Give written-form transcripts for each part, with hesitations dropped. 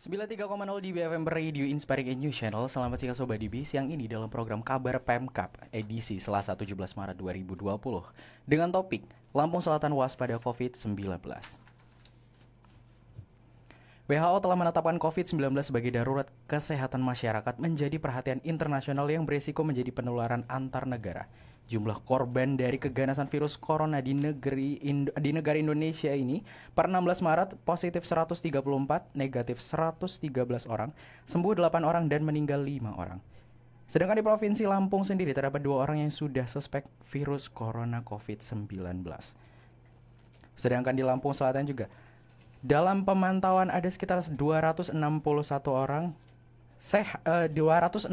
93,0 di BFM Radio Inspiring a New Channel. Selamat siang Sobat DB. Siang ini dalam program Kabar Pemkab edisi Selasa 17 Maret 2020 dengan topik Lampung Selatan waspada COVID-19. WHO telah menetapkan COVID-19 sebagai darurat kesehatan masyarakat menjadi perhatian internasional yang berisiko menjadi penularan antar negara. Jumlah korban dari keganasan virus corona di negara Indonesia ini per 16 Maret positif 134, negatif 113 orang, sembuh 8 orang dan meninggal 5 orang. Sedangkan di Provinsi Lampung sendiri terdapat 2 orang yang sudah suspek virus corona COVID-19. Sedangkan di Lampung Selatan juga dalam pemantauan ada sekitar 261 orang 261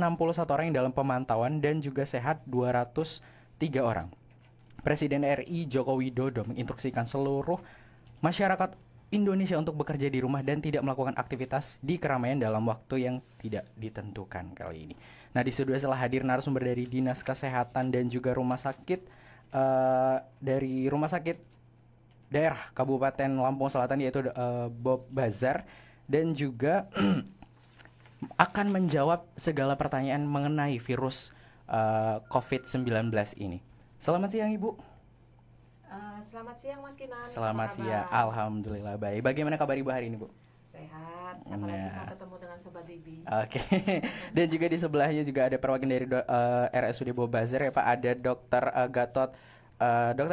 orang yang dalam pemantauan dan juga sehat 203 orang. Presiden RI Joko Widodo menginstruksikan seluruh masyarakat Indonesia untuk bekerja di rumah dan tidak melakukan aktivitas di keramaian dalam waktu yang tidak ditentukan kali ini. Nah, di studio telah hadir narasumber dari Dinas Kesehatan dan juga rumah sakit dari Rumah Sakit Daerah Kabupaten Lampung Selatan yaitu Bob Bazar dan juga akan menjawab segala pertanyaan mengenai virus COVID-19 ini. Selamat siang Ibu. Selamat siang Mas Kinan. Selamat siang, alhamdulillah baik. Bagaimana kabar Ibu hari ini Bu? Sehat, apalagi mau ketemu dengan Sobat Dibi. Oke. Dan juga di sebelahnya juga ada perwakilan dari RSUD Bob Bazar ya Pak. Ada Dr.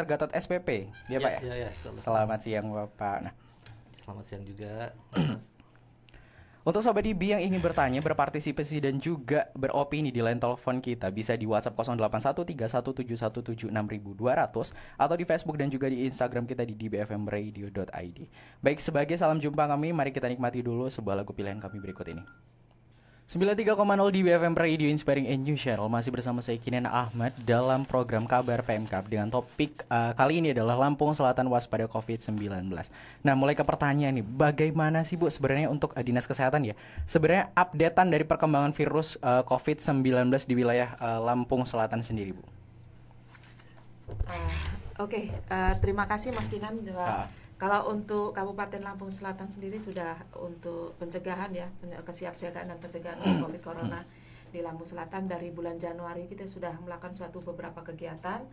Gatot SPP ya Pak ya? Selamat siang Bapak. Nah, selamat siang juga Mas. Untuk Sobat DB yang ingin bertanya, berpartisipasi dan juga beropini di line telepon kita bisa di WhatsApp 081317176200 atau di Facebook dan juga di Instagram kita di dbfmradio.id. Baik, sebagai salam jumpa kami, mari kita nikmati dulu sebuah lagu pilihan kami berikut ini. 93,0 di BFM Radio Inspiring a New Channel. Masih bersama saya Kinan Ahmad dalam program Kabar Pemkab dengan topik kali ini adalah Lampung Selatan waspada COVID-19. Nah, mulai ke pertanyaan nih, bagaimana sih Bu sebenarnya untuk Dinas Kesehatan ya? Sebenarnya updatean dari perkembangan virus COVID-19 di wilayah Lampung Selatan sendiri Bu. Terima kasih Mas Kinan. Kalau untuk Kabupaten Lampung Selatan sendiri sudah untuk pencegahan ya, kesiapsiagaan dan pencegahan COVID Corona di Lampung Selatan dari bulan Januari kita sudah melakukan suatu beberapa kegiatan,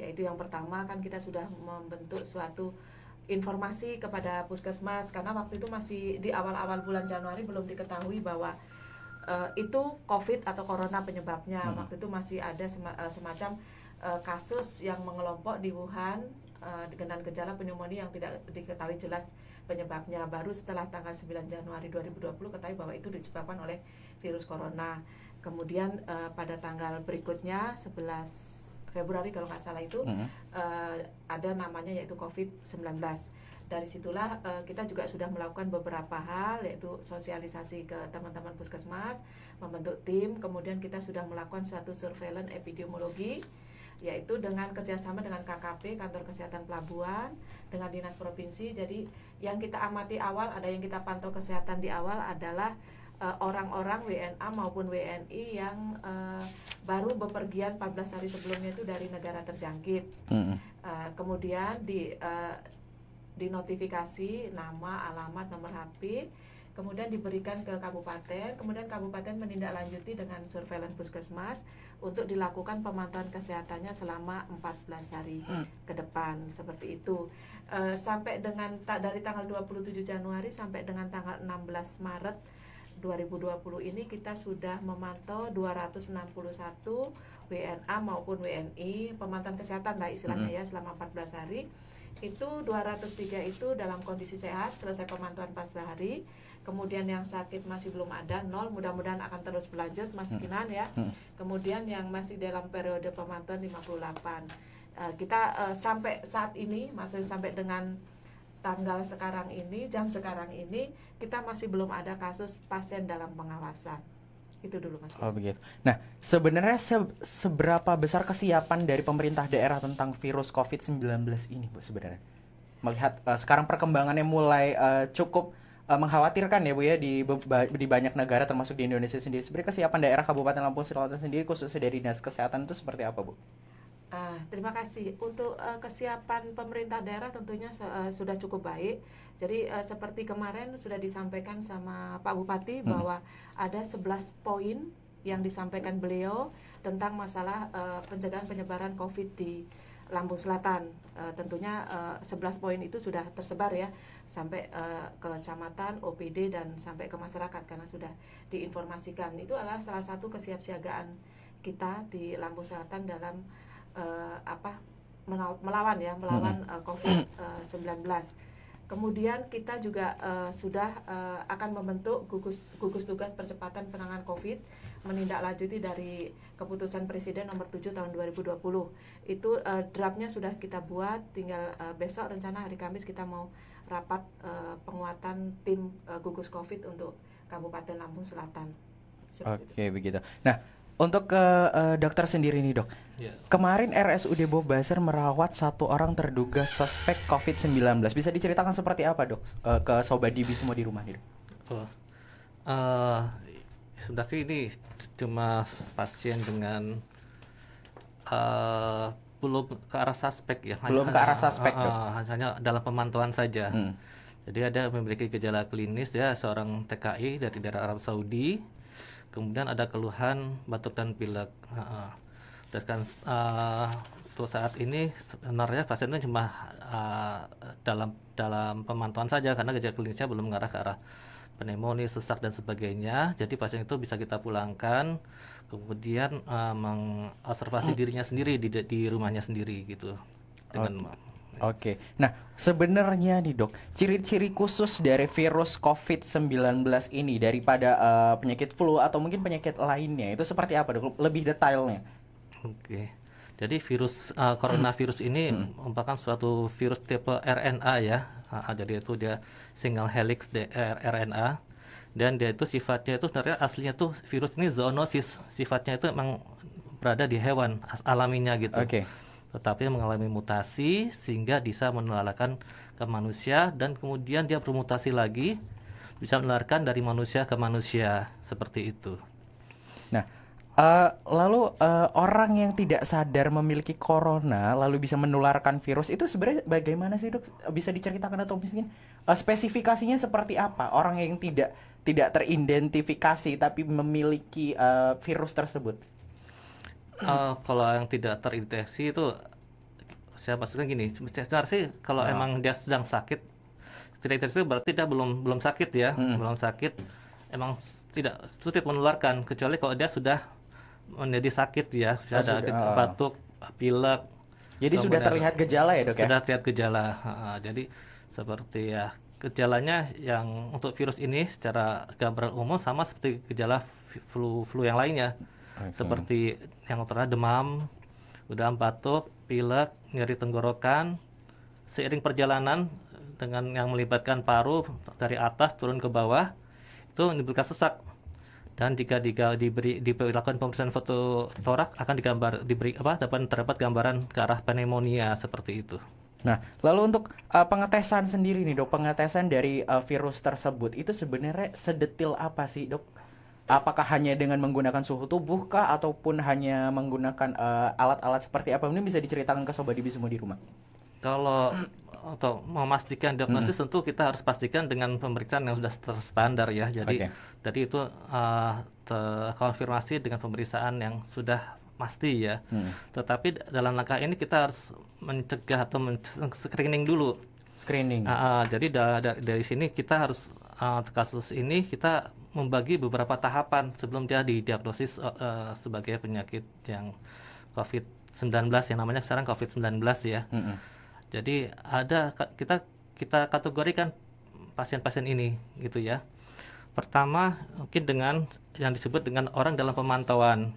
yaitu yang pertama kan kita sudah membentuk suatu informasi kepada puskesmas karena waktu itu masih di awal-awal bulan Januari belum diketahui bahwa itu COVID atau Corona penyebabnya. Waktu itu masih ada semacam kasus yang mengelompok di Wuhan dengan gejala pneumonia yang tidak diketahui jelas penyebabnya. Baru setelah tanggal 9 Januari 2020 ketahui bahwa itu disebabkan oleh virus corona. Kemudian pada tanggal berikutnya 11 Februari kalau nggak salah itu ada namanya yaitu COVID-19. Dari situlah kita juga sudah melakukan beberapa hal, yaitu sosialisasi ke teman-teman puskesmas, membentuk tim, kemudian kita sudah melakukan suatu surveillance epidemiologi, yaitu dengan kerjasama dengan KKP, Kantor Kesehatan Pelabuhan, dengan Dinas Provinsi. Jadi yang kita amati awal, ada yang kita pantau kesehatan di awal adalah orang-orang WNA maupun WNI yang baru bepergian 14 hari sebelumnya itu dari negara terjangkit. Kemudian dinotifikasi nama, alamat, nomor HP, kemudian diberikan ke kabupaten, kemudian kabupaten menindaklanjuti dengan surveillance puskesmas untuk dilakukan pemantauan kesehatannya selama 14 hari ke depan, seperti itu. Sampai dengan dari tanggal 27 Januari sampai dengan tanggal 16 Maret 2020 ini kita sudah memantau 261 WNA maupun WNI, pemantauan kesehatan lah istilahnya ya, selama 14 hari. Itu 203 itu dalam kondisi sehat, selesai pemantauan 14 hari. Kemudian yang sakit masih belum ada, 0, mudah-mudahan akan terus berlanjut Mas Kinan ya. Kemudian yang masih dalam periode pemantauan 58. Kita sampai saat ini, maksudnya sampai dengan tanggal sekarang ini, jam sekarang ini, kita masih belum ada kasus pasien dalam pengawasan. Itu dulu Mas. Oh begitu. Nah, sebenarnya seberapa besar kesiapan dari pemerintah daerah tentang virus COVID-19 ini Bu sebenarnya? Melihat sekarang perkembangannya mulai cukup mengkhawatirkan ya Bu ya di banyak negara termasuk di Indonesia sendiri. Sebenarnya kesiapan daerah Kabupaten Lampung Selatan sendiri khususnya dari Dinas Kesehatan itu seperti apa Bu? Terima kasih. Untuk kesiapan pemerintah daerah tentunya sudah cukup baik. Jadi seperti kemarin sudah disampaikan sama Pak Bupati bahwa ada 11 poin yang disampaikan beliau tentang masalah pencegahan penyebaran COVID di Lampung Selatan. Tentunya 11 poin itu sudah tersebar ya sampai ke kecamatan, OPD dan sampai ke masyarakat karena sudah diinformasikan. Itu adalah salah satu kesiapsiagaan kita di Lampung Selatan dalam melawan COVID-19. Kemudian kita juga sudah akan membentuk gugus tugas percepatan penanganan COVID, menindaklanjuti dari keputusan Presiden nomor 7 tahun 2020. Itu draftnya sudah kita buat, tinggal besok rencana hari Kamis kita mau rapat penguatan tim gugus COVID untuk Kabupaten Lampung Selatan. Oke, begitu. Nah, untuk ke dokter sendiri nih dok, kemarin RSUD Bobasar merawat 1 orang terduga suspek COVID-19. Bisa diceritakan seperti apa dok ke Sobat Dibi semua di rumah nih dok? Sebenarnya ini cuma pasien dengan belum ke arah suspek ya. Belum ke arah suspek dok? Hanya dalam pemantauan saja. Jadi ada memiliki gejala klinis ya, seorang TKI dari daerah Arab Saudi. Kemudian ada keluhan batuk dan pilek. Dan untuk saat ini sebenarnya pasien itu cuma dalam pemantauan saja karena gejala klinisnya belum mengarah ke arah pneumonia, sesak dan sebagainya. Jadi pasien itu bisa kita pulangkan, kemudian mengobservasi dirinya sendiri di rumahnya sendiri gitu. Oke. Nah, sebenarnya nih dok, ciri-ciri khusus dari virus COVID-19 ini daripada penyakit flu atau mungkin penyakit lainnya itu seperti apa dok? Lebih detailnya. Oke. Jadi virus coronavirus ini merupakan suatu virus tipe RNA ya. Jadi itu dia single helix RNA. Dan dia itu sifatnya itu sebenarnya aslinya tuh virus ini zoonosis. Sifatnya itu memang berada di hewan alaminya gitu. Oke. Tetapi mengalami mutasi sehingga bisa menularkan ke manusia dan kemudian dia bermutasi lagi bisa menularkan dari manusia ke manusia seperti itu. Nah, lalu orang yang tidak sadar memiliki corona lalu bisa menularkan virus itu sebenarnya bagaimana sih dok? Bisa diceritakan atau mungkin spesifikasinya seperti apa? Orang yang tidak teridentifikasi tapi memiliki virus tersebut. Kalau yang tidak terdeteksi itu saya maksudkan gini, sebenarnya sih kalau emang dia sedang sakit, tidak terdeteksi berarti dia belum sakit ya, belum sakit, emang tidak sulit menularkan kecuali kalau dia sudah menjadi sakit ya, ada batuk, pilek. Jadi sudah terlihat gejala ya dok ya? Sudah terlihat gejala, jadi seperti ya gejalanya yang untuk virus ini secara gambaran umum sama seperti gejala flu yang lainnya. Seperti yang terkena demam, udah batuk, pilek, nyeri tenggorokan, seiring perjalanan dengan yang melibatkan paru dari atas turun ke bawah, itu menimbulkan sesak. Dan jika dilakukan pemeriksaan foto torak akan terdapat gambaran ke arah pneumonia seperti itu. Nah, lalu untuk pengetesan sendiri nih dok, pengetesan dari virus tersebut itu sebenarnya sedetil apa sih dok? Apakah hanya dengan menggunakan suhu tubuh kah ataupun hanya menggunakan alat-alat seperti apa? Ini bisa diceritakan ke Sobat Dibi semua di rumah. Kalau untuk memastikan diagnosis tentu kita harus pastikan dengan pemeriksaan yang sudah terstandar ya. Jadi tadi itu terkonfirmasi dengan pemeriksaan yang sudah pasti ya. Tetapi dalam langkah ini kita harus mencegah atau screening dulu. Jadi dari sini kita harus kasus ini kita membagi beberapa tahapan sebelum dia didiagnosis sebagai penyakit yang COVID-19 yang namanya sekarang COVID-19 ya. Jadi kita kategorikan pasien-pasien ini gitu ya. Pertama mungkin dengan yang disebut dengan orang dalam pemantauan.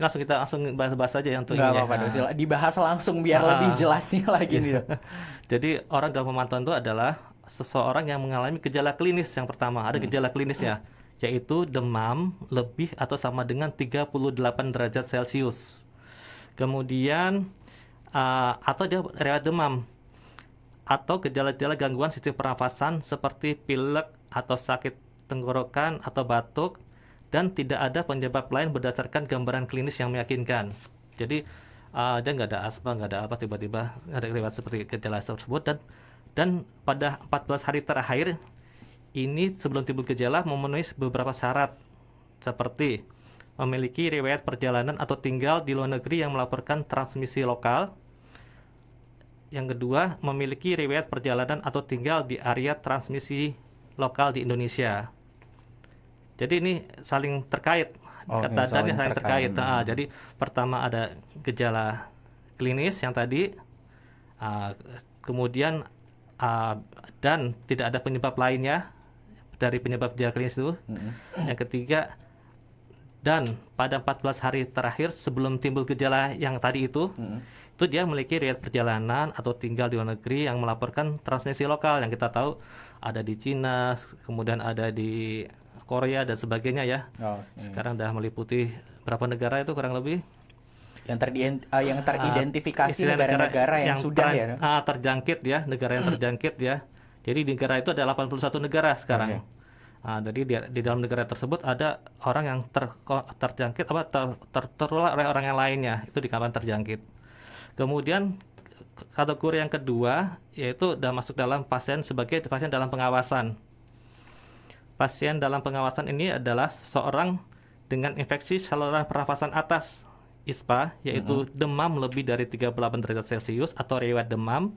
Kita langsung bahas aja yang untuk ini. Nggak apa-apa, dibahas langsung biar lebih jelasnya lagi nih dok. Jadi orang dalam pemantauan itu adalah seseorang yang mengalami gejala klinis. Yang pertama ada gejala klinisnya, yaitu demam lebih atau sama dengan 38 derajat Celcius. Kemudian atau dia riwayat demam atau gejala-gejala gangguan sistem pernafasan seperti pilek atau sakit tenggorokan atau batuk, dan tidak ada penyebab lain berdasarkan gambaran klinis yang meyakinkan. Jadi dia nggak ada asma, nggak ada apa, tiba-tiba ada riwayat seperti gejala tersebut, dan pada 14 hari terakhir ini sebelum timbul gejala memenuhi beberapa syarat seperti memiliki riwayat perjalanan atau tinggal di luar negeri yang melaporkan transmisi lokal. Yang kedua, memiliki riwayat perjalanan atau tinggal di area transmisi lokal di Indonesia. Jadi ini saling terkait. Kata dan saling terkait. Jadi pertama ada gejala klinis yang tadi, kemudian dan tidak ada penyebab lainnya dari penyebab gejala klinis itu. Yang ketiga, dan pada 14 hari terakhir sebelum timbul gejala yang tadi itu dia memiliki riwayat perjalanan atau tinggal di luar negeri yang melaporkan transmisi lokal, yang kita tahu ada di Cina, kemudian ada di Korea dan sebagainya ya. Sekarang sudah meliputi berapa negara itu kurang lebih? Yang teridentifikasi negara-negara yang sudah terjangkit ya, negara yang terjangkit ya. Jadi di negara itu ada 81 negara sekarang. Jadi di dalam negara tersebut ada orang yang terjangkit tertular oleh orang yang lainnya, itu dikatakan terjangkit. Kemudian kategori yang kedua yaitu sudah masuk dalam pasien sebagai pasien dalam pengawasan. Pasien dalam pengawasan ini adalah seseorang dengan infeksi saluran pernafasan atas (ISPA), yaitu demam lebih dari 38 derajat Celcius atau riwayat demam,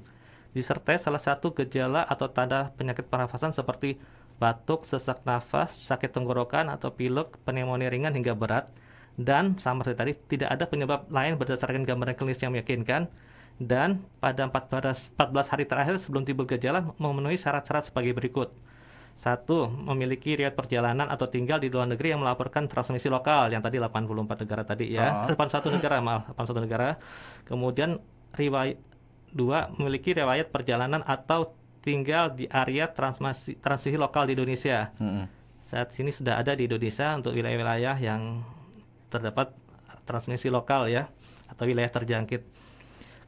disertai salah satu gejala atau tanda penyakit pernafasan seperti batuk, sesak nafas, sakit tenggorokan atau pilek, pneumonia ringan hingga berat, dan sama seperti tadi tidak ada penyebab lain berdasarkan gambaran klinis yang meyakinkan, dan pada 14 hari terakhir sebelum timbul gejala memenuhi syarat-syarat sebagai berikut. 1. Memiliki riwayat perjalanan atau tinggal di luar negeri yang melaporkan transmisi lokal, yang tadi 84 negara tadi ya, 81 negara. Kemudian riwayat 2. Memiliki riwayat perjalanan atau tinggal di area transmisi lokal di Indonesia. Saat ini sudah ada di Indonesia untuk wilayah-wilayah yang terdapat transmisi lokal ya, atau wilayah terjangkit.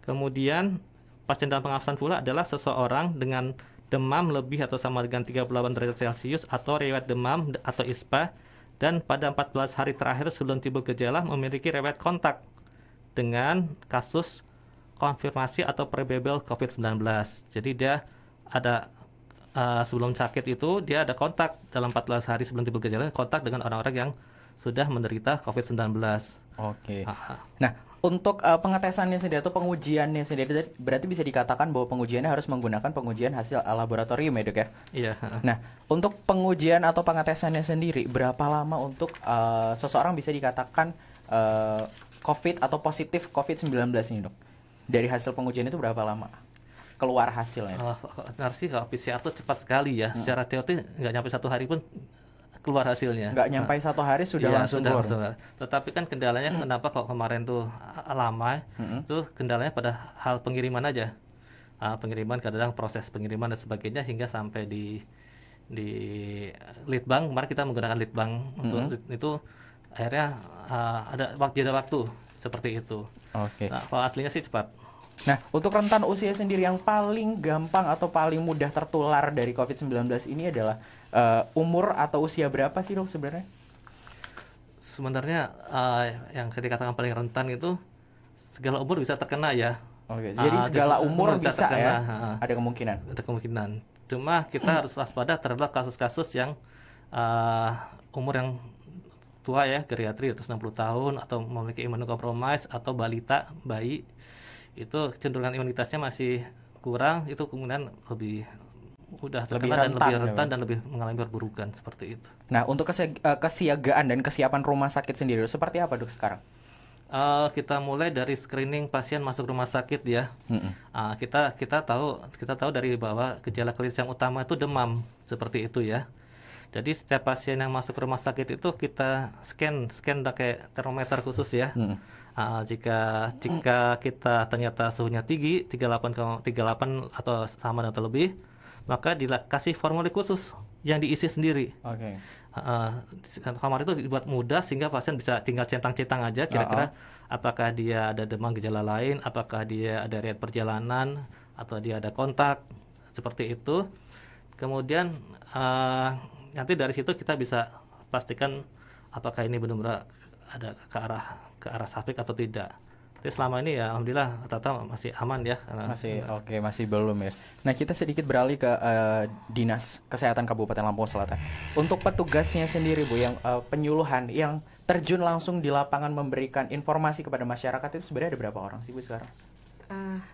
Kemudian pasien dalam pengawasan pula adalah seseorang dengan demam lebih atau sama dengan 38 derajat Celcius atau riwayat demam atau ISPA, dan pada 14 hari terakhir sebelum timbul gejala memiliki riwayat kontak dengan kasus konfirmasi atau probable COVID-19. Jadi dia ada sebelum sakit itu dia ada kontak dalam 14 hari sebelum timbul gejala, kontak dengan orang-orang yang sudah menderita COVID-19. Nah, untuk pengetesannya sendiri atau pengujiannya sendiri, berarti bisa dikatakan bahwa pengujiannya harus menggunakan pengujian hasil laboratorium ya, Dok ya? Iya. Nah, untuk pengujian atau pengetesannya sendiri, berapa lama untuk seseorang bisa dikatakan COVID atau positif COVID-19 ini, Dok? Dari hasil pengujian itu berapa lama keluar hasilnya? Kalau PCR itu cepat sekali ya. Secara teori nggak nyampe 1 hari pun keluar hasilnya. Nggak nyampe 1 hari sudah langsung keluar. Tetapi kan kendalanya kenapa kok kemarin tuh lama? Itu kendalanya pada hal pengiriman aja. Pengiriman, kadang proses pengiriman dan sebagainya hingga sampai di litbang. Kemarin kita menggunakan litbang untuk itu, akhirnya ada waktu seperti itu. Nah, kalau aslinya sih cepat. Nah, untuk rentan usia sendiri yang paling gampang atau paling mudah tertular dari COVID-19 ini adalah umur atau usia berapa sih, Dok, sebenarnya? Sebenarnya yang dikatakan paling rentan itu segala umur bisa terkena ya. Jadi segala umur bisa terkena, ya? Ada kemungkinan? Ada kemungkinan. Cuma kita harus waspada terhadap kasus-kasus yang umur yang tua ya, geriatri atas 60 tahun atau memiliki imunokompromis atau balita, bayi. Itu cenderungan imunitasnya masih kurang, itu kemudian lebih mudah terkena dan lebih rentan dan lebih mengalami perburukan seperti itu. Nah, untuk kesiagaan dan kesiapan rumah sakit sendiri seperti apa, Dok, sekarang? Kita mulai dari screening pasien masuk rumah sakit ya. Kita tahu dari bahwa gejala klinis yang utama itu demam seperti itu ya. Jadi setiap pasien yang masuk rumah sakit itu kita scan pakai termometer khusus ya. Jika kita ternyata suhunya tinggi 38 atau sama atau lebih, maka dikasih formulir khusus yang diisi sendiri. Kamar itu dibuat mudah sehingga pasien bisa tinggal centang-centang aja kira-kira apakah dia ada demam gejala lain, apakah dia ada riwayat perjalanan atau dia ada kontak seperti itu. Kemudian nanti dari situ kita bisa pastikan apakah ini benar-benar ada ke arah suspek atau tidak. Tapi selama ini ya alhamdulillah rata-rata masih aman ya. Masih belum ya. Nah, kita sedikit beralih ke Dinas Kesehatan Kabupaten Lampung Selatan. Untuk petugasnya sendiri Bu, yang penyuluhan yang terjun langsung di lapangan memberikan informasi kepada masyarakat itu sebenarnya ada berapa orang sih Bu sekarang?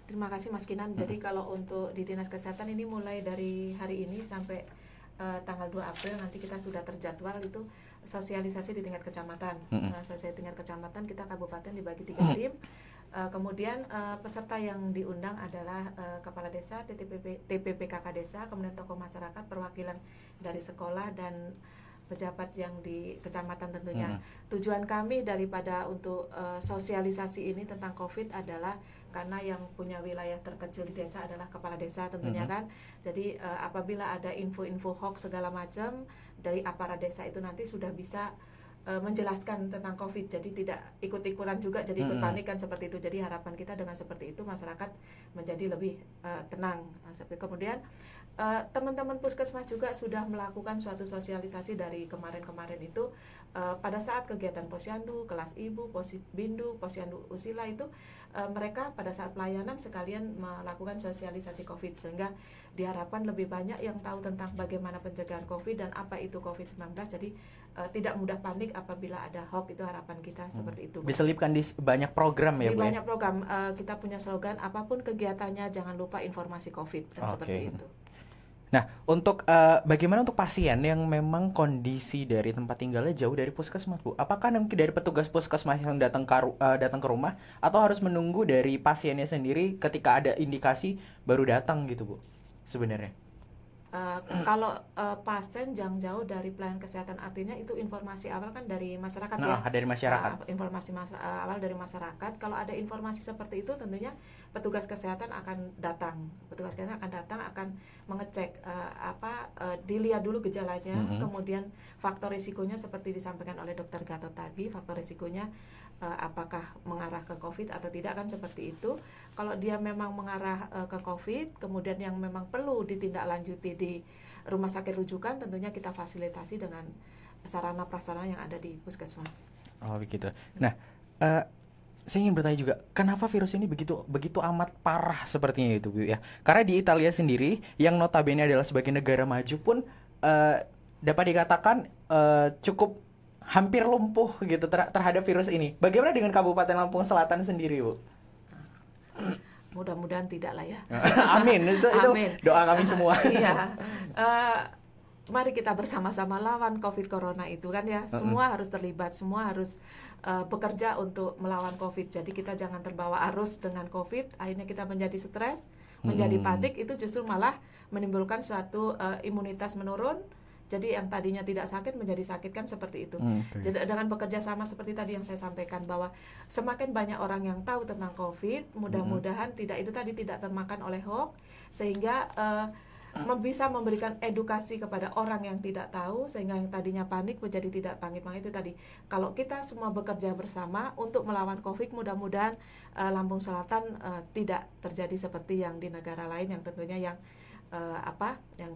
Terima kasih Mas Kinan. Jadi kalau untuk di Dinas Kesehatan ini mulai dari hari ini sampai tanggal 2 April nanti kita sudah terjadwal itu sosialisasi di tingkat kecamatan. Sosialisasi tingkat kecamatan kita kabupaten dibagi 3 tim. Kemudian peserta yang diundang adalah kepala desa, TPPKK desa, kemudian tokoh masyarakat, perwakilan dari sekolah dan pejabat yang di kecamatan tentunya. Tujuan kami daripada untuk sosialisasi ini tentang COVID adalah karena yang punya wilayah terkecil di desa adalah kepala desa tentunya kan. Jadi apabila ada info-info hoax segala macam dari aparat desa itu nanti sudah bisa menjelaskan tentang COVID, jadi tidak ikut-ikutan juga, jadi ikut panik kan seperti itu. Jadi harapan kita dengan seperti itu masyarakat menjadi lebih tenang. Kemudian teman-teman puskesmas juga sudah melakukan suatu sosialisasi dari kemarin-kemarin itu pada saat kegiatan posyandu, kelas ibu, posbindu, posyandu usila itu mereka pada saat pelayanan sekalian melakukan sosialisasi COVID, sehingga diharapkan lebih banyak yang tahu tentang bagaimana pencegahan COVID dan apa itu COVID-19. Jadi tidak mudah panik apabila ada hoax, itu harapan kita seperti itu. Diselipkan di banyak program ya Bu? Di banyak program. Kita punya slogan apapun kegiatannya jangan lupa informasi COVID kan seperti itu. Nah, untuk bagaimana untuk pasien yang memang kondisi dari tempat tinggalnya jauh dari puskesmas, Bu? Apakah nanti dari petugas puskesmas yang datang ke rumah atau harus menunggu dari pasiennya sendiri ketika ada indikasi baru datang gitu, Bu? Sebenarnya. Kalau pasien yang jauh dari pelayanan kesehatan artinya itu informasi awal kan dari masyarakat dari masyarakat. Informasi awal dari masyarakat. Kalau ada informasi seperti itu tentunya petugas kesehatan akan datang. Petugas kesehatan akan mengecek dilihat dulu gejalanya, kemudian faktor risikonya seperti disampaikan oleh Dr. Gatot tadi, faktor risikonya apakah mengarah ke COVID atau tidak kan seperti itu. Kalau dia memang mengarah ke COVID, kemudian yang memang perlu ditindaklanjuti di rumah sakit rujukan, tentunya kita fasilitasi dengan sarana prasarana yang ada di puskesmas. Oh begitu. Nah, saya ingin bertanya juga, kenapa virus ini begitu amat parah sepertinya itu Bu ya? Karena di Italia sendiri, yang notabene adalah sebagai negara maju pun dapat dikatakan cukup hampir lumpuh gitu terhadap virus ini. Bagaimana dengan Kabupaten Lampung Selatan sendiri, Bu? Mudah-mudahan tidak lah ya. Amin. Itu doa kami semua. Iya. Mari kita bersama-sama lawan COVID Corona itu kan ya. Semua harus terlibat, semua harus bekerja untuk melawan COVID. Jadi kita jangan terbawa arus dengan COVID. Akhirnya kita menjadi stres, menjadi panik. Itu justru malah menimbulkan suatu imunitas menurun. Jadi yang tadinya tidak sakit menjadi sakit kan seperti itu. Jadi dengan bekerja sama seperti tadi yang saya sampaikan bahwa semakin banyak orang yang tahu tentang COVID, mudah-mudahan tidak termakan oleh hoax, sehingga bisa memberikan edukasi kepada orang yang tidak tahu, sehingga yang tadinya panik menjadi tidak panik. Itu tadi, kalau kita semua bekerja bersama untuk melawan COVID, mudah-mudahan Lampung Selatan tidak terjadi seperti yang di negara lain yang tentunya yang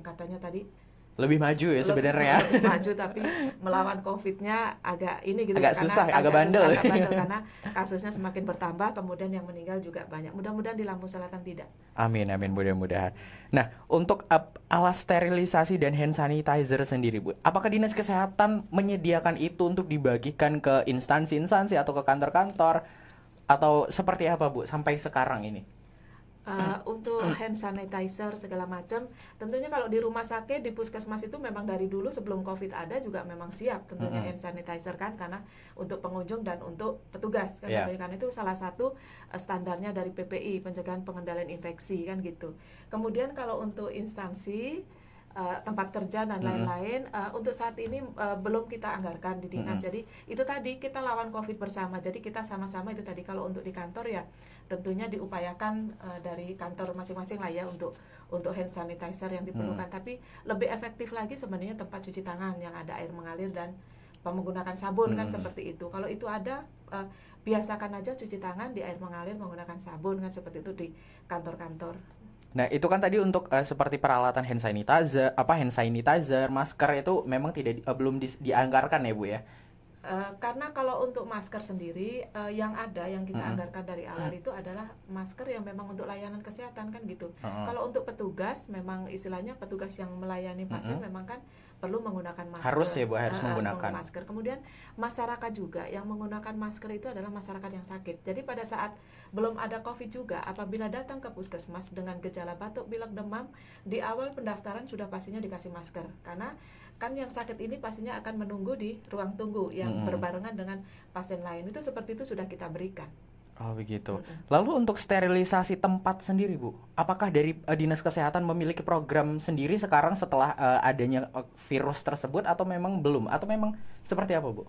katanya tadi lebih maju ya sebenarnya. Lebih maju tapi melawan COVID-nya agak ini gitu. Agak susah, agak bandel karena kasusnya semakin bertambah, kemudian yang meninggal juga banyak. Mudah-mudahan di Lampung Selatan tidak. Amin mudah-mudahan. Nah, untuk alat sterilisasi dan hand sanitizer sendiri, Bu, apakah Dinas Kesehatan menyediakan itu untuk dibagikan ke instansi-instansi atau ke kantor-kantor atau seperti apa, Bu, sampai sekarang ini? Untuk hand sanitizer segala macam, tentunya kalau di rumah sakit, di puskesmas itu memang dari dulu sebelum COVID ada juga memang siap tentunya hand sanitizer kan, karena untuk pengunjung dan untuk petugas kan, karena itu salah satu standarnya dari PPI, pencegahan pengendalian infeksi kan gitu. Kemudian kalau untuk instansi tempat kerja dan lain-lain, untuk saat ini belum kita anggarkan di dinas. Jadi itu tadi kita lawan COVID bersama. Jadi kita sama-sama itu tadi, kalau untuk di kantor ya tentunya diupayakan dari kantor masing-masing lah ya untuk hand sanitizer yang diperlukan. Tapi lebih efektif lagi sebenarnya tempat cuci tangan yang ada air mengalir dan menggunakan sabun kan seperti itu. Kalau itu ada, biasakan aja cuci tangan di air mengalir menggunakan sabun kan seperti itu di kantor-kantor. Nah, itu kan tadi untuk seperti peralatan hand sanitizer, masker itu memang belum dianggarkan ya, Bu ya. Karena kalau untuk masker sendiri yang kita anggarkan dari awal itu adalah masker yang memang untuk layanan kesehatan kan gitu. Kalau untuk petugas memang istilahnya petugas yang melayani pasien memang kan perlu menggunakan masker. Harus ya Bu, harus menggunakan masker. Kemudian masyarakat juga yang menggunakan masker itu adalah masyarakat yang sakit. Jadi pada saat belum ada COVID juga, apabila datang ke puskesmas dengan gejala batuk, pilek, demam, di awal pendaftaran sudah pastinya dikasih masker. Karena kan yang sakit ini pastinya akan menunggu di ruang tunggu yang berbarengan dengan pasien lain. Itu seperti itu sudah kita berikan. Oh begitu. Lalu untuk sterilisasi tempat sendiri Bu, apakah dari Dinas Kesehatan memiliki program sendiri sekarang setelah adanya virus tersebut atau memang belum? Atau memang seperti apa Bu?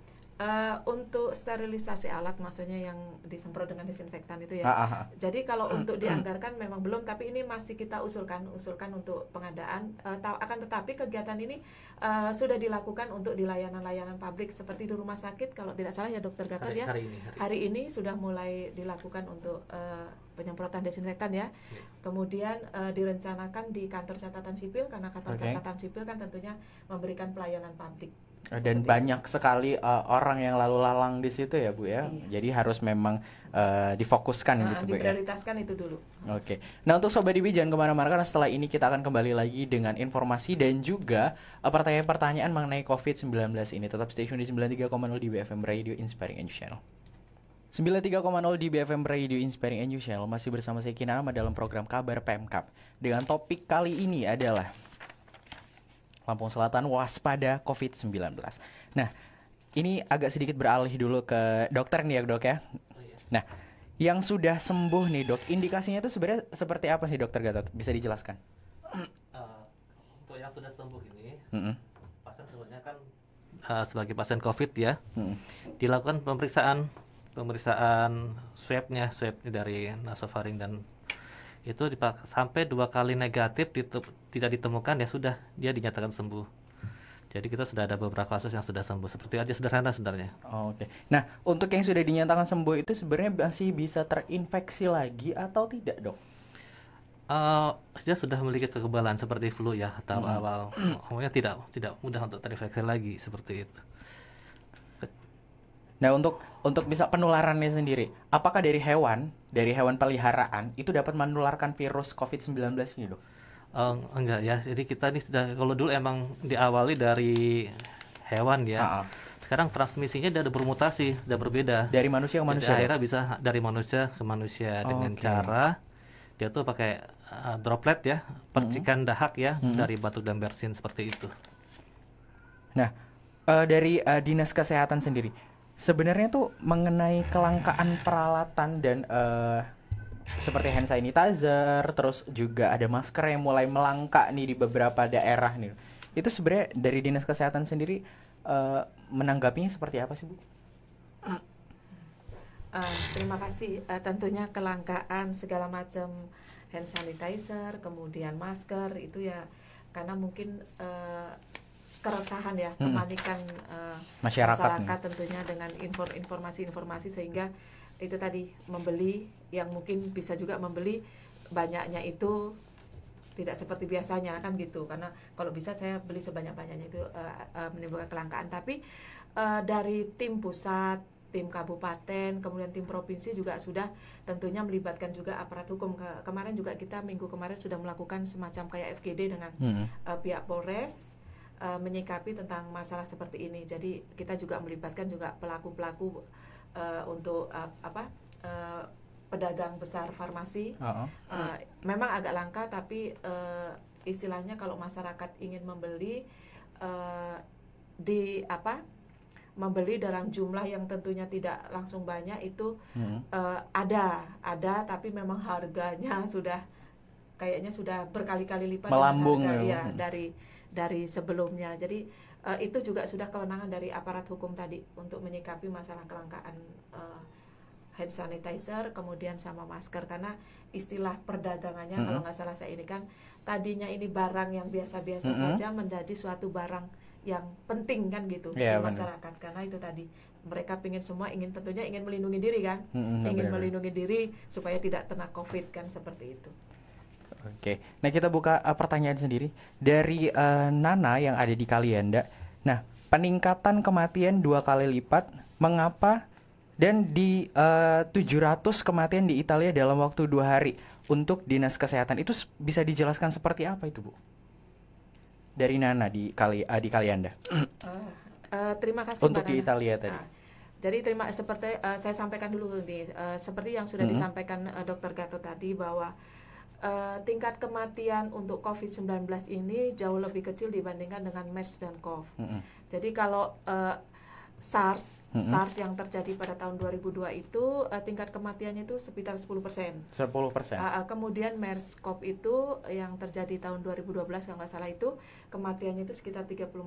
Untuk sterilisasi alat maksudnya yang disemprot dengan disinfektan itu ya. Jadi kalau untuk dianggarkan memang belum, tapi ini masih kita usulkan untuk pengadaan. Akan tetapi kegiatan ini sudah dilakukan untuk di layanan-layanan publik seperti di rumah sakit. Kalau tidak salah ya Dokter Gatot ya. Hari ini sudah mulai dilakukan untuk penyemprotan desinfektan ya. Kemudian direncanakan di kantor catatan sipil karena kantor catatan sipil kan tentunya memberikan pelayanan publik. Dan banyak sekali orang yang lalu lalang di situ ya Bu ya. Iya. Jadi harus memang difokuskan gitu Bu ya. Diprioritaskan itu dulu. Oke. Nah untuk Sobat DB jangan kemana-mana karena setelah ini kita akan kembali lagi dengan informasi dan juga pertanyaan-pertanyaan mengenai COVID-19 ini. Tetap stay tune di 93,0 di BFM Radio Inspiring News Channel. 93,0 di BFM Radio Inspiring News Channel masih bersama saya Kinama dalam program Kabar Pemkab. Dengan topik kali ini adalah Lampung Selatan waspada COVID-19. Nah, ini agak sedikit beralih dulu ke dokter nih ya Dok ya. Nah, yang sudah sembuh nih Dok, indikasinya itu sebenarnya seperti apa sih Dokter Gatot? Bisa dijelaskan? Untuk yang sudah sembuh ini, pasien sebenarnya kan sebagai pasien COVID ya, dilakukan pemeriksaan swab dari nasofaring dan itu sampai 2 kali negatif tidak ditemukan ya sudah dia dinyatakan sembuh. Jadi kita sudah ada beberapa kasus yang sudah sembuh. Seperti aja sederhana sebenarnya. Oke. Nah untuk yang sudah dinyatakan sembuh itu sebenarnya masih bisa terinfeksi lagi atau tidak Dok? Dia sudah memiliki kekebalan seperti flu ya atau awal. Umumnya tidak mudah untuk terinfeksi lagi seperti itu. Nah untuk bisa penularannya sendiri, apakah dari hewan peliharaan itu dapat menularkan virus COVID-19 ini Dok? Enggak ya, jadi kita ini sudah, kalau dulu emang diawali dari hewan ya. Sekarang transmisinya sudah bermutasi, sudah berbeda. Dari manusia ke manusia? Akhirnya bisa dari manusia ke manusia dengan cara dia tuh pakai droplet ya, percikan dahak ya, dari batuk dan bersin seperti itu. Nah, dari Dinas Kesehatan sendiri, sebenarnya tuh mengenai kelangkaan peralatan dan seperti hand sanitizer, terus juga ada masker yang mulai melangka nih di beberapa daerah nih. Itu sebenarnya dari Dinas Kesehatan sendiri menanggapinya seperti apa sih Bu? Terima kasih. Tentunya kelangkaan segala macam hand sanitizer, kemudian masker itu ya karena mungkin keresahan ya, kepanikan masyarakat tentunya dengan informasi-informasi sehingga itu tadi membeli yang mungkin bisa juga membeli banyaknya itu tidak seperti biasanya kan gitu, karena kalau bisa saya beli sebanyak-banyaknya itu menimbulkan kelangkaan. Tapi dari tim pusat, tim kabupaten, kemudian tim provinsi juga sudah tentunya melibatkan juga aparat hukum. Kemarin juga kita minggu kemarin sudah melakukan semacam kayak FGD dengan pihak Polres menyikapi tentang masalah seperti ini. Jadi kita juga melibatkan juga pelaku-pelaku untuk pedagang besar farmasi. Memang agak langka tapi istilahnya kalau masyarakat ingin membeli membeli dalam jumlah yang tentunya tidak langsung banyak itu ada tapi memang harganya sudah kayaknya sudah berkali-kali lipat melambung harga, ya dari sebelumnya. Jadi itu juga sudah kewenangan dari aparat hukum tadi untuk menyikapi masalah kelangkaan hand sanitizer kemudian sama masker, karena istilah perdagangannya kalau nggak salah saya ini kan tadinya ini barang yang biasa-biasa saja menjadi suatu barang yang penting kan gitu di masyarakat, karena itu tadi mereka tentunya ingin melindungi diri kan, melindungi diri supaya tidak kena COVID kan, seperti itu. Oke, nah kita buka pertanyaan sendiri dari Nana yang ada di Kalianda. Nah, peningkatan kematian 2 kali lipat. Mengapa? Dan di 700 kematian di Italia dalam waktu 2 hari untuk dinas kesehatan. Itu bisa dijelaskan seperti apa itu, Bu? Dari Nana di kali Anda. Terima kasih untuk Mbak di Nana. Italia tadi. Jadi seperti saya sampaikan dulu nih, seperti yang sudah disampaikan Dr. Gatot tadi bahwa tingkat kematian untuk COVID-19 ini jauh lebih kecil dibandingkan dengan MERS dan CoV. Jadi kalau SARS yang terjadi pada tahun 2002 itu tingkat kematiannya itu sekitar 10%. 10%. Kemudian MERS-CoV itu yang terjadi tahun 2012 kalau nggak salah itu kematiannya itu sekitar 34%.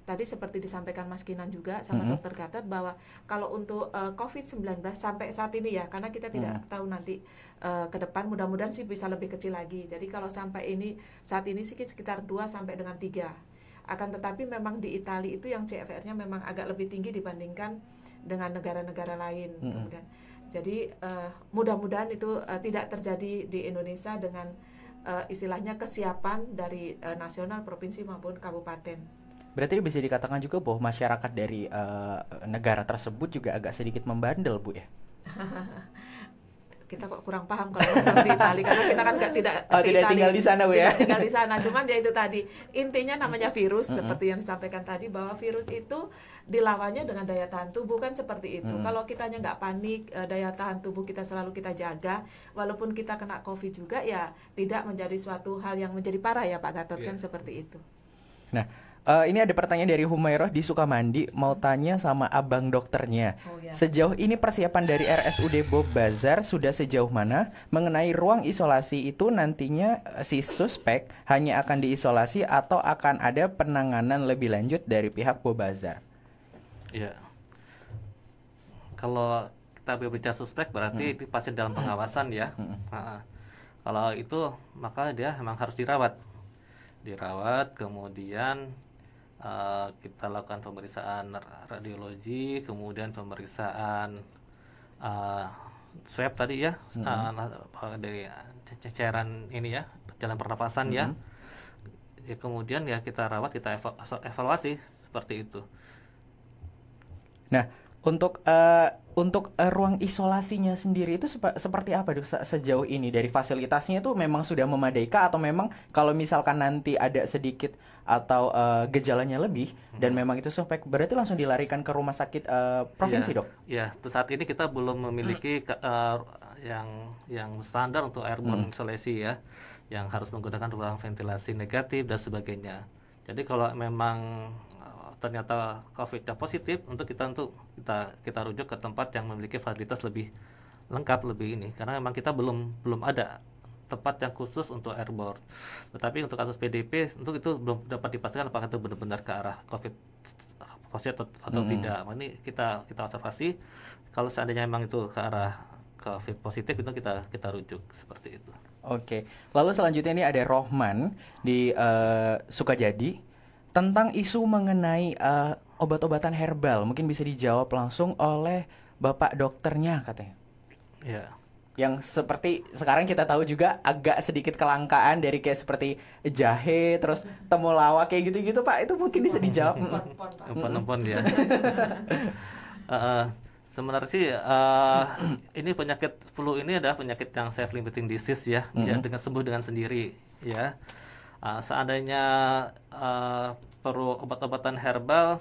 Tadi seperti disampaikan Mas Kinan juga sama Dr. Gatot bahwa kalau untuk COVID-19 sampai saat ini ya, karena kita tidak tahu nanti ke depan, mudah-mudahan sih bisa lebih kecil lagi. Jadi kalau sampai saat ini sih sekitar 2 sampai dengan 3. Akan tetapi memang di Italia itu yang CFR-nya memang agak lebih tinggi dibandingkan dengan negara-negara lain. Kemudian, jadi mudah-mudahan itu tidak terjadi di Indonesia dengan istilahnya kesiapan dari nasional, provinsi maupun kabupaten. Berarti bisa dikatakan juga bahwa masyarakat dari negara tersebut juga agak sedikit membandel, Bu ya? Kita kok kurang paham kalau masalah di Italia karena kita kan tidak tinggal di sana, Bu ya. Tinggal di sana. Cuman ya itu tadi intinya namanya virus seperti yang disampaikan tadi bahwa virus itu dilawannya dengan daya tahan tubuh kan seperti itu. Kalau kitanya nggak panik, daya tahan tubuh kita selalu kita jaga, walaupun kita kena COVID juga ya tidak menjadi suatu hal yang menjadi parah ya Pak Gatot kan seperti itu. Nah, ini ada pertanyaan dari Humairoh di Sukamandi, mau tanya sama abang dokternya. Sejauh ini persiapan dari RSUD Bobazar sudah sejauh mana mengenai ruang isolasi itu, nantinya si suspek hanya akan diisolasi atau akan ada penanganan lebih lanjut dari pihak Bobazar? Ya, kalau kita berbicara suspek berarti itu pasti dalam pengawasan ya. Kalau itu maka dia memang harus dirawat, kemudian kita lakukan pemeriksaan radiologi, kemudian pemeriksaan swab tadi ya, dari cairan ini ya, jalan pernapasan ya. Kemudian ya kita rawat, kita evaluasi seperti itu. Nah, untuk ruang isolasinya sendiri itu seperti apa dok sejauh ini? Dari fasilitasnya itu memang sudah memadai kah, atau memang kalau misalkan nanti ada sedikit atau gejalanya lebih dan memang itu suspek, berarti langsung dilarikan ke rumah sakit provinsi, dok? Ya, saat ini kita belum memiliki yang standar untuk airborne isolasi ya, yang harus menggunakan ruang ventilasi negatif dan sebagainya. Jadi kalau memang ternyata COVID-nya positif, kita rujuk ke tempat yang memiliki fasilitas lebih lengkap, lebih ini, karena memang kita belum ada tempat yang khusus untuk airborne. Tetapi untuk kasus PDP untuk itu belum dapat dipastikan apakah itu benar-benar ke arah COVID positif atau tidak. Ini kita observasi. Kalau seandainya memang itu ke arah COVID positif, itu kita rujuk seperti itu. Oke. Lalu selanjutnya ini ada Rohman di Sukajadi tentang isu mengenai obat-obatan herbal. Mungkin bisa dijawab langsung oleh Bapak dokternya katanya. Ya. Yang seperti sekarang kita tahu juga agak sedikit kelangkaan dari kayak seperti jahe, terus temulawak kayak gitu-gitu, Pak. Itu mungkin bisa dijawab. Empon-empon ya. Sebenarnya sih ini penyakit flu ini adalah penyakit yang self-limiting disease ya, dengan sembuh dengan sendiri ya. Seandainya perlu obat-obatan herbal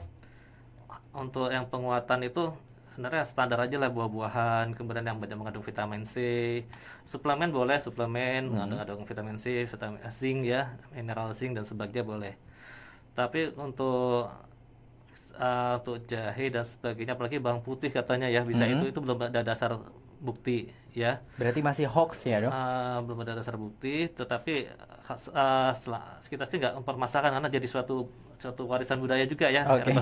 untuk yang penguatan itu sebenarnya standar aja lah, buah-buahan, kemudian yang banyak mengandung vitamin C, suplemen boleh, mengandung vitamin C, vitamin zinc ya, mineral zinc dan sebagainya boleh. Tapi untuk jahe dan sebagainya, apalagi bawang putih katanya ya bisa, itu belum ada dasar bukti ya. Berarti masih hoax ya, dok? Belum ada dasar bukti, tetapi kita sih nggak mempermasalahkan karena jadi suatu warisan budaya juga ya. Oke.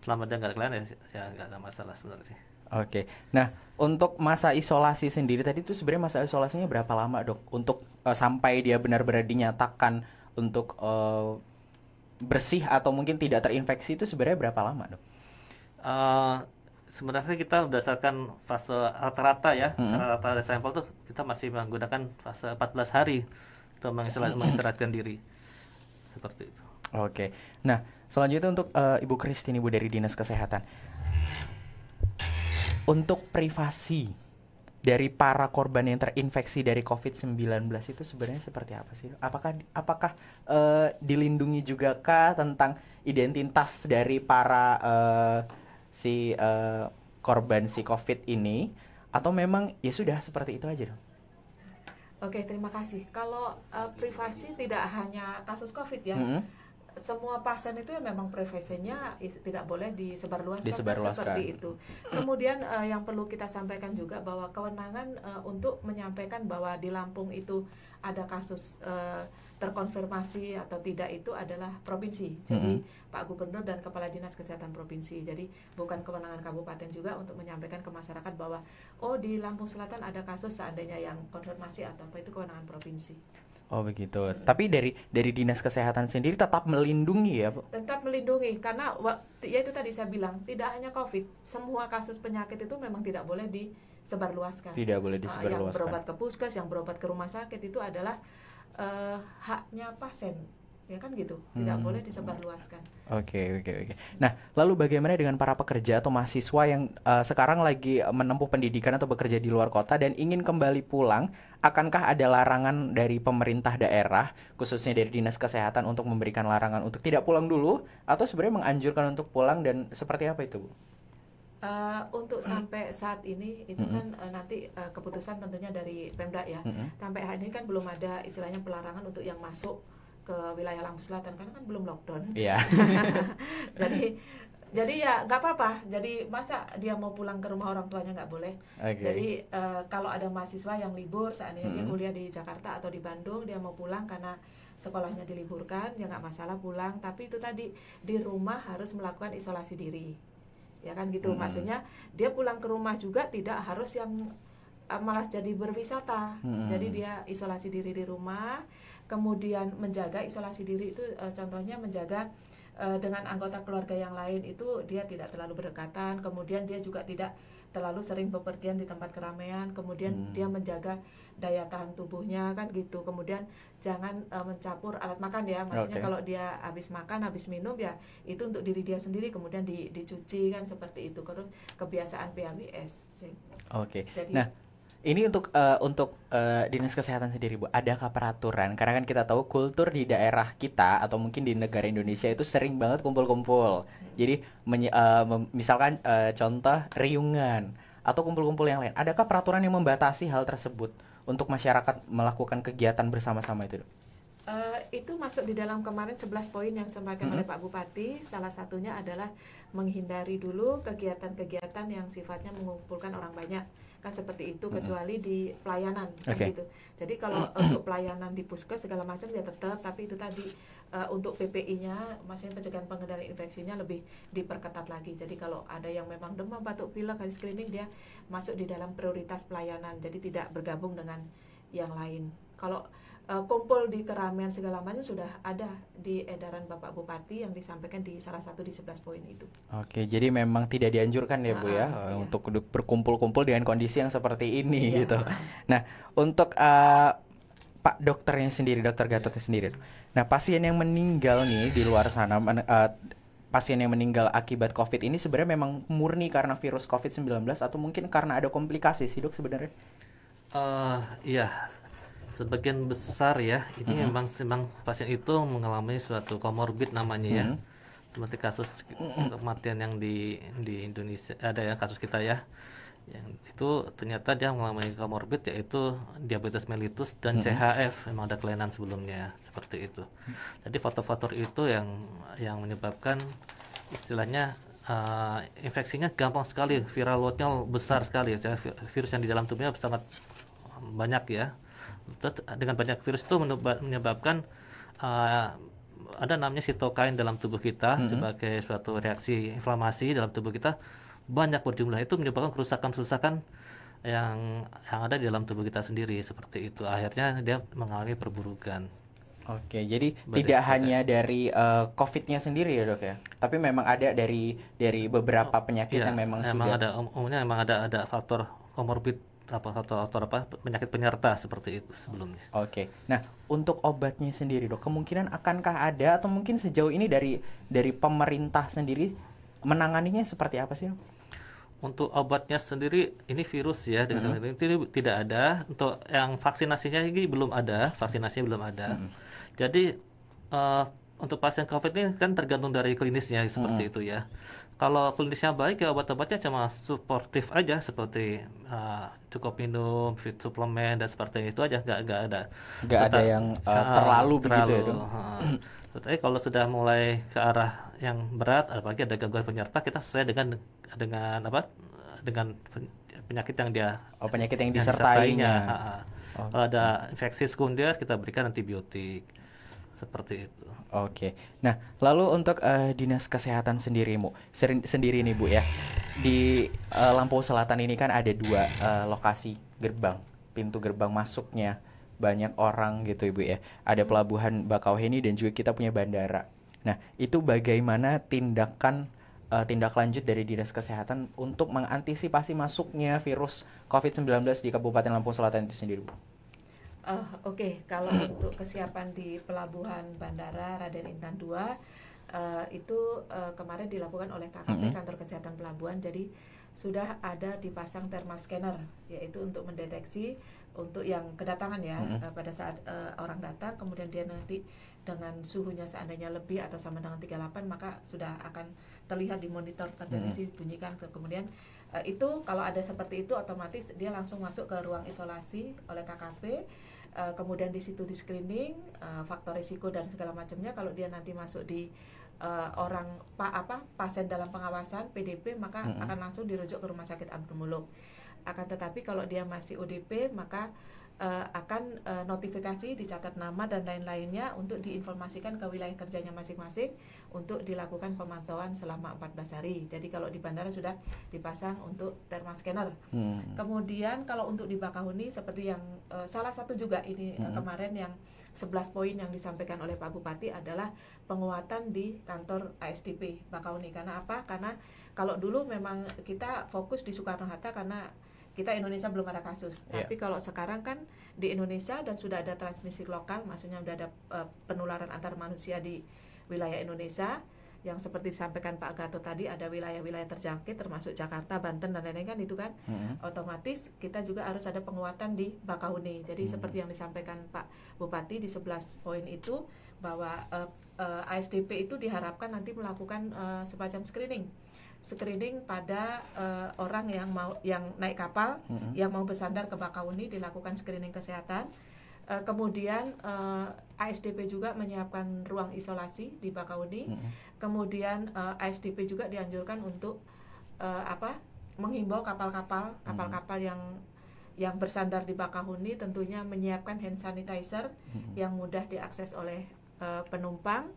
Selama dia nggak ada kelainan ya nggak ada masalah sebenarnya sih. Oke. Nah, untuk masa isolasi sendiri tadi itu sebenarnya masa isolasinya berapa lama, dok? Untuk sampai dia benar-benar dinyatakan untuk bersih atau mungkin tidak terinfeksi itu sebenarnya berapa lama, dok? Sebenarnya kita berdasarkan fase rata-rata ya, rata-rata sampel tuh kita masih menggunakan fase 14 hari untuk mengistirahatkan diri seperti itu. Oke. Nah, Selanjutnya untuk Ibu Christine, Ibu dari Dinas Kesehatan. Untuk privasi dari para korban yang terinfeksi dari COVID-19 itu sebenarnya seperti apa sih? Apakah dilindungi juga kah tentang identitas dari para korban si COVID ini, atau memang ya sudah seperti itu aja dong? Oke, terima kasih. Kalau privasi tidak hanya kasus COVID ya. Semua pasien itu memang privasinya tidak boleh disebarluaskan. Seperti itu. Kemudian yang perlu kita sampaikan juga bahwa kewenangan untuk menyampaikan bahwa di Lampung itu ada kasus terkonfirmasi atau tidak itu adalah provinsi. Jadi Pak Gubernur dan Kepala Dinas Kesehatan Provinsi. Jadi bukan kewenangan kabupaten juga untuk menyampaikan ke masyarakat bahwa di Lampung Selatan ada kasus seandainya yang konfirmasi atau apa, itu kewenangan provinsi. Oh begitu. Tapi dari Dinas Kesehatan sendiri tetap melindungi ya, Bu? Tetap melindungi, karena ya itu tadi saya bilang, tidak hanya COVID, semua kasus penyakit itu memang tidak boleh disebarluaskan. Tidak boleh disebarluaskan. Yang berobat ke puskes, yang berobat ke rumah sakit itu adalah haknya pasien, ya kan gitu, tidak boleh disebarluaskan. Oke. Nah, lalu bagaimana dengan para pekerja atau mahasiswa yang sekarang lagi menempuh pendidikan atau bekerja di luar kota dan ingin kembali pulang? Akankah ada larangan dari pemerintah daerah, khususnya dari Dinas Kesehatan, untuk memberikan larangan untuk tidak pulang dulu, atau sebenarnya menganjurkan untuk pulang, dan seperti apa itu, Bu? Untuk sampai saat ini itu kan nanti keputusan tentunya dari Pemda ya. Sampai hari ini kan belum ada istilahnya pelarangan untuk yang masuk ke wilayah Lampung Selatan karena kan belum lockdown. Iya. Jadi ya nggak apa-apa. Jadi masa dia mau pulang ke rumah orang tuanya nggak boleh. Jadi kalau ada mahasiswa yang libur, seandainya dia kuliah di Jakarta atau di Bandung, dia mau pulang karena sekolahnya diliburkan, ya nggak masalah pulang. Tapi itu tadi di rumah harus melakukan isolasi diri. Ya kan gitu, maksudnya dia pulang ke rumah juga tidak harus yang malah jadi berwisata. Jadi dia isolasi diri di rumah, kemudian menjaga isolasi diri itu contohnya menjaga dengan anggota keluarga yang lain itu dia tidak terlalu berdekatan, kemudian dia juga tidak terlalu sering bepergian di tempat keramaian, kemudian dia menjaga daya tahan tubuhnya kan gitu, kemudian jangan mencampur alat makan ya, maksudnya kalau dia habis makan, habis minum ya itu untuk diri dia sendiri, kemudian dicuci kan seperti itu, terus kebiasaan PHBS. Jadi, nah ini untuk Dinas Kesehatan sendiri, Bu, adakah peraturan? Karena kan kita tahu kultur di daerah kita atau mungkin di negara Indonesia itu sering banget kumpul-kumpul. Jadi misalkan contoh riungan atau kumpul-kumpul yang lain. Adakah peraturan yang membatasi hal tersebut untuk masyarakat melakukan kegiatan bersama-sama itu, Dok? Itu masuk di dalam kemarin 11 poin yang disampaikan oleh Pak Bupati. Salah satunya adalah menghindari dulu kegiatan-kegiatan yang sifatnya mengumpulkan orang banyak. Kan seperti itu, kecuali di pelayanan kan gitu. Jadi kalau untuk pelayanan di puskes segala macam ya tetap, tapi itu tadi untuk PPI-nya, maksudnya pencegahan pengendalian infeksinya lebih diperketat lagi. Jadi kalau ada yang memang demam, batuk pilek, habis screening, dia masuk di dalam prioritas pelayanan. Jadi tidak bergabung dengan yang lain. Kalau kumpul di keramaian segala macam sudah ada di edaran Bapak Bupati yang disampaikan di salah satu di 11 poin itu. Oke, jadi memang tidak dianjurkan ya Bu ya untuk berkumpul-kumpul dengan kondisi yang seperti ini gitu. Nah, untuk Pak dokternya sendiri, Dokter Gatotnya sendiri. Nah, pasien yang meninggal nih di luar sana, pasien yang meninggal akibat COVID ini sebenarnya memang murni karena virus COVID-19 atau mungkin karena ada komplikasi sih, Dok, sebenarnya? Iya. Sebagian besar ya, ini memang pasien itu mengalami suatu komorbid namanya ya. Seperti kasus kematian yang di Indonesia ada ya, kasus kita ya. Yang itu ternyata dia mengalami komorbid yaitu diabetes mellitus dan CHF, memang ada kelainan sebelumnya seperti itu. Jadi faktor-faktor itu yang menyebabkan istilahnya infeksinya gampang sekali, viral loadnya besar sekali ya. Virus yang di dalam tubuhnya sangat banyak ya. Terus dengan banyak virus itu menyebabkan ada namanya sitokain dalam tubuh kita sebagai suatu reaksi inflamasi dalam tubuh kita banyak berjumlah, itu menyebabkan kerusakan-kerusakan yang ada di dalam tubuh kita sendiri seperti itu, akhirnya dia mengalami perburukan. Oke, jadi tidak hanya dari COVID-nya sendiri ya Dok ya, tapi memang ada dari beberapa penyakit yang memang sudah. Ada umumnya memang ada faktor komorbid penyakit penyerta seperti itu sebelumnya. Oke. Nah, untuk obatnya sendiri, Dok, kemungkinan akankah ada atau mungkin sejauh ini dari pemerintah sendiri menanganinya seperti apa sih, Dok? Untuk obatnya sendiri ini virus ya, dengan ini tidak ada. Untuk yang vaksinasinya ini belum ada, Jadi untuk pasien COVID ini kan tergantung dari klinisnya seperti itu ya. Kalau klinisnya baik ya obat-obatnya cuma suportif aja, seperti cukup minum fit suplemen dan seperti itu aja, nggak ada yang terlalu begitu ya, Dok. Tetapi kalau sudah mulai ke arah yang berat, apalagi ada gangguan penyerta, kita sesuai dengan penyakit yang penyakit yang disertainya. Kalau ada infeksi sekunder, kita berikan antibiotik seperti itu. Oke. Nah, lalu untuk dinas kesehatan sendiri nih Bu ya, di Lampung Selatan ini kan ada 2 lokasi pintu gerbang masuknya banyak orang gitu Ibu ya. Ada pelabuhan Bakauheni dan juga kita punya bandara. Nah, itu bagaimana tindak lanjut dari dinas kesehatan untuk mengantisipasi masuknya virus COVID-19 di Kabupaten Lampung Selatan itu sendiri, Bu? Oke. Kalau untuk kesiapan di pelabuhan bandara Raden Intan II itu kemarin dilakukan oleh KKP Kantor Kesehatan Pelabuhan. Jadi sudah ada dipasang thermal scanner, yaitu untuk mendeteksi untuk yang kedatangan ya, pada saat orang datang, kemudian dia nanti dengan suhunya seandainya lebih atau sama dengan 38, maka sudah akan terlihat di monitor terdeteksi, bunyikan. Kemudian itu kalau ada seperti itu otomatis dia langsung masuk ke ruang isolasi oleh KKP. Kemudian di situ di screening faktor risiko dan segala macamnya. Kalau dia nanti masuk di pasien dalam pengawasan PDP, maka akan langsung dirujuk ke rumah sakit Abdul. Akan tetapi kalau dia masih ODP, maka akan notifikasi, dicatat nama dan lain-lainnya untuk diinformasikan ke wilayah kerjanya masing-masing untuk dilakukan pemantauan selama 14 hari. Jadi kalau di bandara sudah dipasang untuk thermal scanner. Kemudian kalau untuk di Bakauheni seperti yang salah satu juga ini kemarin yang 11 poin yang disampaikan oleh Pak Bupati adalah penguatan di kantor ASDP Bakauheni. Karena apa? Karena kalau dulu memang kita fokus di Soekarno-Hatta karena kita Indonesia belum ada kasus. Tapi kalau sekarang kan di Indonesia dan sudah ada transmisi lokal, maksudnya sudah ada penularan antar manusia di wilayah Indonesia, yang seperti disampaikan Pak Gatot tadi, ada wilayah-wilayah terjangkit termasuk Jakarta, Banten dan lain-lain kan itu kan. Otomatis kita juga harus ada penguatan di Bakauheni. Jadi seperti yang disampaikan Pak Bupati di 11 poin itu, bahwa ASDP itu diharapkan nanti melakukan semacam screening pada orang yang naik kapal, yang mau bersandar ke Bakauheni, dilakukan screening kesehatan. Kemudian ASDP juga menyiapkan ruang isolasi di Bakauheni. Kemudian ASDP juga dianjurkan untuk menghimbau kapal-kapal yang bersandar di Bakauheni tentunya menyiapkan hand sanitizer yang mudah diakses oleh penumpang.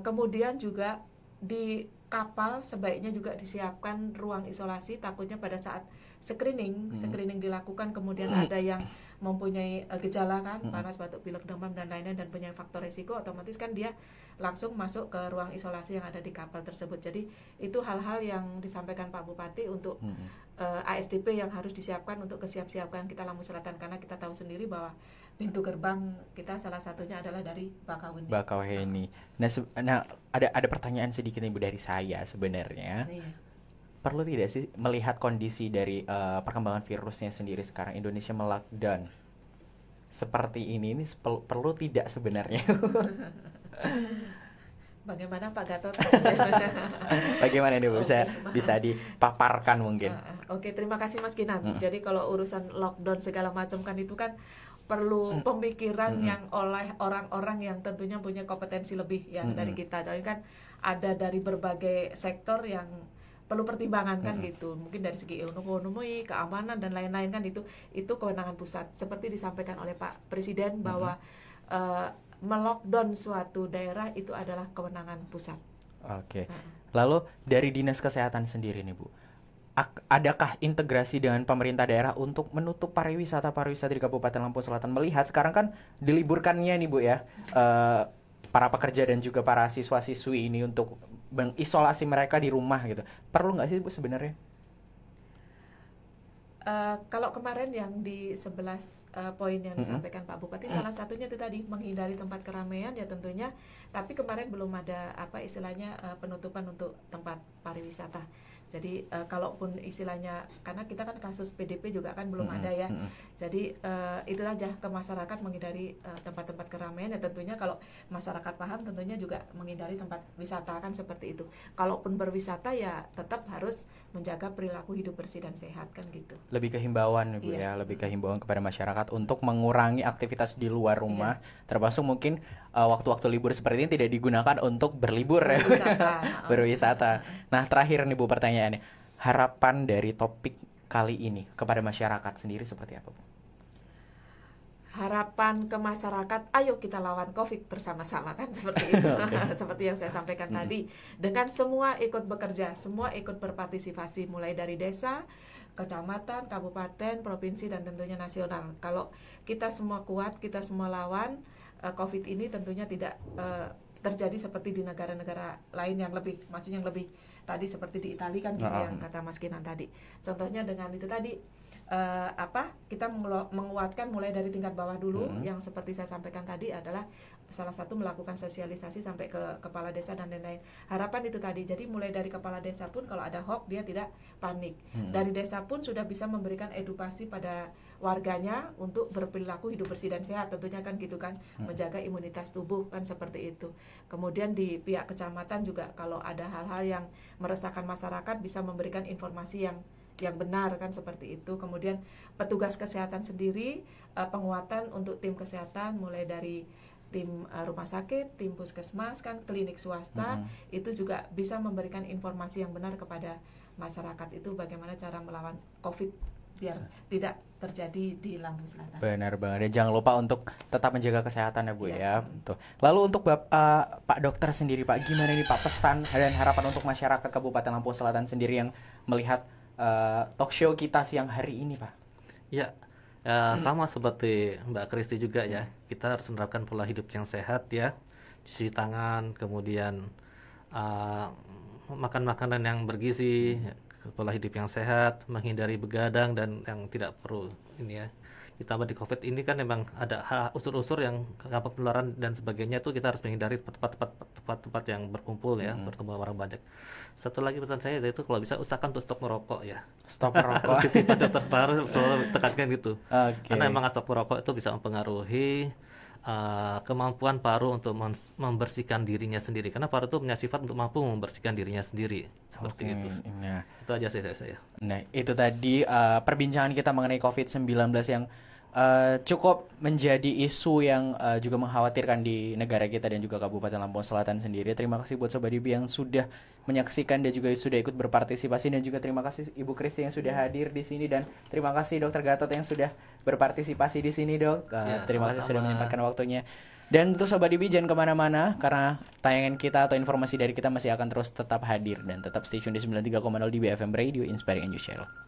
Kemudian juga di kapal sebaiknya juga disiapkan ruang isolasi, takutnya pada saat screening dilakukan kemudian ada yang mempunyai gejala kan, panas, batuk, pilek, demam dan lain-lain dan punya faktor risiko, otomatis kan dia langsung masuk ke ruang isolasi yang ada di kapal tersebut. Jadi itu hal-hal yang disampaikan Pak Bupati untuk ASDP yang harus disiapkan untuk kesiapsiapan kita Lampung Selatan, karena kita tahu sendiri bahwa pintu gerbang kita salah satunya adalah dari Bakauheni. Nah, ada pertanyaan sedikit Ibu dari saya sebenarnya. Perlu tidak sih melihat kondisi dari perkembangan virusnya sendiri sekarang Indonesia melockdown seperti ini perlu tidak sebenarnya? Bagaimana Pak Gatot? Bagaimana nih Bu? Bisa dipaparkan mungkin. Oke, terima kasih Mas Kinan. Jadi kalau urusan lockdown segala macam kan itu kan perlu pemikiran yang oleh orang-orang yang tentunya punya kompetensi lebih ya dari kita. Jadi kan ada dari berbagai sektor yang perlu pertimbangan kan gitu. Mungkin dari segi ekonomi, keamanan dan lain-lain kan itu kewenangan pusat. Seperti disampaikan oleh Pak Presiden bahwa melockdown suatu daerah itu adalah kewenangan pusat. Oke. Lalu dari Dinas Kesehatan sendiri nih Bu, adakah integrasi dengan pemerintah daerah untuk menutup pariwisata di Kabupaten Lampung Selatan? Melihat sekarang kan diliburkannya nih Bu ya, para pekerja dan juga para siswa-siswi ini untuk mengisolasi mereka di rumah gitu. Perlu nggak sih Bu sebenarnya? Kalau kemarin yang di 11 poin yang disampaikan Pak Bupati, salah satunya itu tadi menghindari tempat keramaian ya tentunya. Tapi kemarin belum ada istilahnya penutupan untuk tempat pariwisata. Jadi kalaupun istilahnya, karena kita kan kasus PDP juga kan belum ada ya. Jadi itu aja ke masyarakat menghindari tempat-tempat keramaian ya tentunya. Kalau masyarakat paham tentunya juga menghindari tempat wisata kan seperti itu. Kalaupun berwisata ya tetap harus menjaga perilaku hidup bersih dan sehat kan gitu. Lebih ke himbauan Ibu ya, lebih ke himbauan kepada masyarakat untuk mengurangi aktivitas di luar rumah, termasuk mungkin waktu-waktu libur seperti ini tidak digunakan untuk berlibur ya, berwisata. Nah terakhir nih Bu pertanyaannya, harapan dari topik kali ini kepada masyarakat sendiri seperti apa Bu? Harapan ke masyarakat, ayo kita lawan COVID bersama-sama kan seperti itu. Seperti yang saya sampaikan tadi, dengan semua ikut bekerja, semua ikut berpartisipasi mulai dari desa, kecamatan, kabupaten, provinsi dan tentunya nasional. Kalau kita semua kuat, kita semua lawan COVID ini tentunya tidak terjadi seperti di negara-negara lain yang lebih, maksudnya yang lebih tadi seperti di Italia kan gitu yang kata Mas Kinan tadi. Contohnya dengan itu tadi kita menguatkan mulai dari tingkat bawah dulu yang seperti saya sampaikan tadi adalah salah satu melakukan sosialisasi sampai ke kepala desa dan lain-lain. Harapan itu tadi, jadi mulai dari kepala desa pun kalau ada hoax dia tidak panik. Dari desa pun sudah bisa memberikan edukasi pada warganya untuk berperilaku hidup bersih dan sehat tentunya kan gitu kan, menjaga imunitas tubuh kan seperti itu. Kemudian di pihak kecamatan juga kalau ada hal-hal yang meresahkan masyarakat bisa memberikan informasi yang benar kan seperti itu. Kemudian petugas kesehatan sendiri penguatan untuk tim kesehatan mulai dari tim rumah sakit, tim puskesmas kan, klinik swasta itu juga bisa memberikan informasi yang benar kepada masyarakat itu bagaimana cara melawan COVID biar tidak terjadi di Lampung Selatan. Benar banget. Dan jangan lupa untuk tetap menjaga kesehatan ya Bu ya. Tuh. Lalu untuk Pak Dokter sendiri Pak, gimana nih Pak pesan dan harapan untuk masyarakat Kabupaten Lampung Selatan sendiri yang melihat talk show kita siang hari ini Pak? Ya, sama seperti Mbak Kristi juga ya. Kita harus menerapkan pola hidup yang sehat ya. Cuci tangan, kemudian makan makanan yang bergizi, pola hidup yang sehat, menghindari begadang dan yang tidak perlu ini ya. Ditambah di COVID ini kan memang ada unsur-unsur yang gampang penularan dan sebagainya, itu kita harus menghindari tempat-tempat yang berkumpul ya, bertemu orang banyak. Satu lagi pesan saya yaitu kalau bisa usahakan untuk stop merokok ya. Stop merokok. Kita dokter paru selalu tekankan gitu. Karena memang asap merokok itu bisa mempengaruhi kemampuan paru untuk membersihkan dirinya sendiri, karena paru itu punya sifat untuk mampu membersihkan dirinya sendiri seperti itu. Nah, itu aja saya. Nah, itu tadi perbincangan kita mengenai COVID-19 yang cukup menjadi isu yang juga mengkhawatirkan di negara kita dan juga Kabupaten Lampung Selatan sendiri. Terima kasih buat Sobat Dibi yang sudah menyaksikan dan juga sudah ikut berpartisipasi, dan juga terima kasih Ibu Kristi yang sudah hadir di sini, dan terima kasih Dokter Gatot yang sudah berpartisipasi di sini Dok. Terima kasih sudah menyempatkan waktunya. Dan untuk Sobat Dibi jangan kemana-mana karena tayangan kita atau informasi dari kita masih akan terus tetap hadir, dan tetap stay tune di 93,0 DB FM Radio Inspiring Unusual.